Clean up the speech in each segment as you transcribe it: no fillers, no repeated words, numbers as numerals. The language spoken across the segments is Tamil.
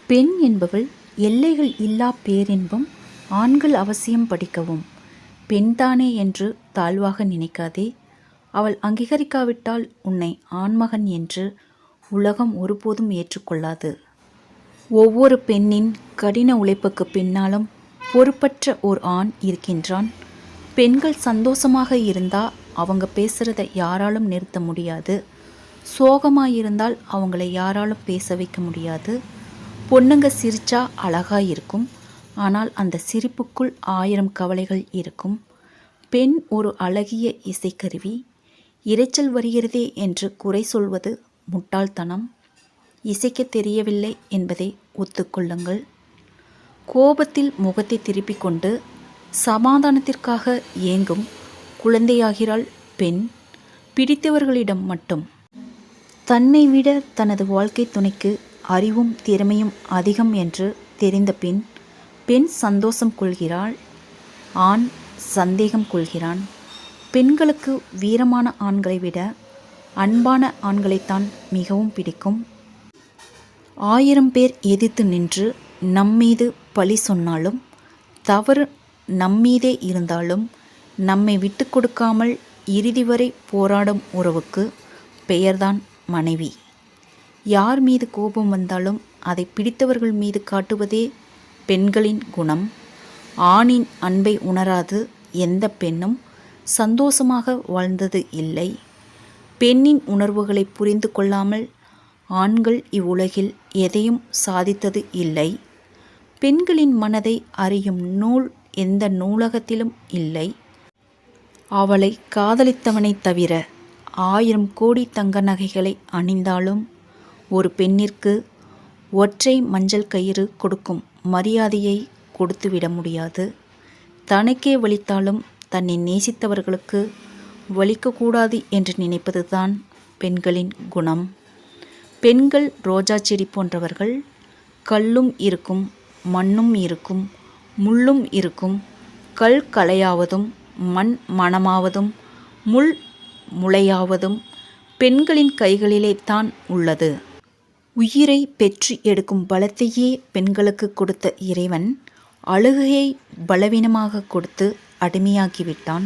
பெண் என்பவள் எல்லைகள் இல்லா பேரின்பம். ஆண்கள் அவசியம் படிக்கவும். பெண்தானே என்று தாழ்வாக நினைக்காதே. அவள் அங்கீகரிக்காவிட்டால் உன்னை ஆண்மகன் என்று உலகம் ஒருபோதும் ஏற்றுக்கொள்ளாது. ஒவ்வொரு பெண்ணின் கடின உழைப்புக்கு பின்னாலும் பொறுப்பற்ற ஓர் ஆண் இருக்கின்றான். பெண்கள் சந்தோஷமாக இருந்தால் அவங்க பேசுகிறத யாராலும் நிறுத்த முடியாது. சோகமாக இருந்தால் அவங்கள யாராலும் பேச வைக்க முடியாது. பொண்ணுங்க சிரிச்சா அழகாக இருக்கும், ஆனால் அந்த சிரிப்புக்குள் 1000 கவலைகள் இருக்கும். பெண் ஒரு அழகிய இசைக்கருவி. இரைச்சல் வருகிறதே என்று குறை சொல்வது முட்டாள்தனம். இசைக்க தெரியவில்லை என்பதை ஒத்துக்கொள்ளுங்கள். கோபத்தில் முகத்தை திருப்பிக் கொண்டு சமாதானத்திற்காக ஏங்கும் குழந்தையாகிறாள் பெண். பிடித்தவர்களிடம் மட்டும். தன்னை விட தனது வாழ்க்கை துணைக்கு அறிவும் திறமையும் அதிகம் என்று தெரிந்த பெண் சந்தோஷம் கொள்கிறாள். ஆண் சந்தேகம் கொள்கிறான். பெண்களுக்கு வீரமான ஆண்களை விட அன்பான ஆண்களைத்தான் மிகவும் பிடிக்கும். 1000 பேர் எதிர்த்து நின்று நம்மீது பழி சொன்னாலும், தவறு நம்மீதே இருந்தாலும், நம்மை விட்டு கொடுக்காமல் இறுதி வரை போராடும் உறவுக்கு பெயர்தான் மனைவி. யார் மீது கோபம் வந்தாலும் அதை பிடித்தவர்கள் மீது காட்டுவதே பெண்களின் குணம். ஆணின் அன்பை உணராது எந்த பெண்ணும் சந்தோஷமாக வாழ்ந்தது இல்லை. பெண்ணின் உணர்வுகளை புரிந்து கொள்ளாமல் ஆண்கள் இவ்வுலகில் எதையும் சாதித்தது இல்லை. பெண்களின் மனதை அறியும் நூல் எந்த நூலகத்திலும் இல்லை. அவளை காதலித்தவனை தவிர 1000 கோடி தங்க நகைகளை அணிந்தாலும் ஒரு பெண்ணிற்கு ஒற்றை மஞ்சள் கயிறு கொடுக்கும் மரியாதையை கொடுத்துவிட முடியாது. தனக்கே வலித்தாலும் தன்னை நேசித்தவர்களுக்கு வலிக்கக்கூடாது என்று நினைப்பதுதான் பெண்களின் குணம். பெண்கள் ரோஜா செடி போன்றவர்கள். கல்லும் இருக்கும், மண்ணும் இருக்கும், முள்ளும் இருக்கும். கல் களையாவதும் மண் மணமாவதும் முள் முளையாவதும் பெண்களின் கைகளிலே தான் உள்ளது. உயிரை பெற்று எடுக்கும் பலத்தையே பெண்களுக்கு கொடுத்த இறைவன் அழகையை பலவீனமாக கொடுத்து அடிமையாக்கிவிட்டான்.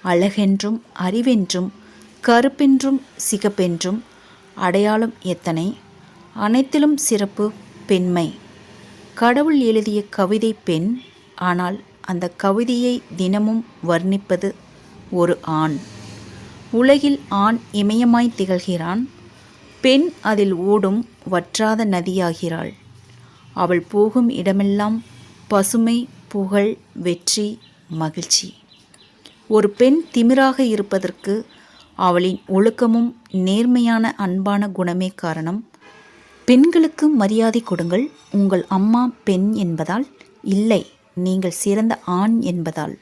அழகென்றும் அறிவென்றும் கருப்பென்றும் சிகப்பென்றும் அடையாளம் எத்தனை! அனைத்திலும் சிறப்பு பெண்மை. கடவுள் எழுதிய கவிதை பெண். ஆனால் அந்த கவிதையை தினமும் வர்ணிப்பது ஒரு ஆண். உலகில் ஆண் இமயமாய் திகழ்கிறான். பெண் அதில் ஓடும் வற்றாத நதியாகிறாள். அவள் போகும் இடமெல்லாம் பசுமை, புகழ், வெற்றி, மகிழ்ச்சி. ஒரு பெண் திமிராக இருப்பதற்கு அவளின் ஒழுக்கமும் நேர்மையான அன்பான குணமே காரணம். பெண்களுக்கு மரியாதை கொடுங்கள். உங்கள் அம்மா பெண் என்பதால் இல்லை, நீங்கள் சிறந்த ஆண் என்பதால்.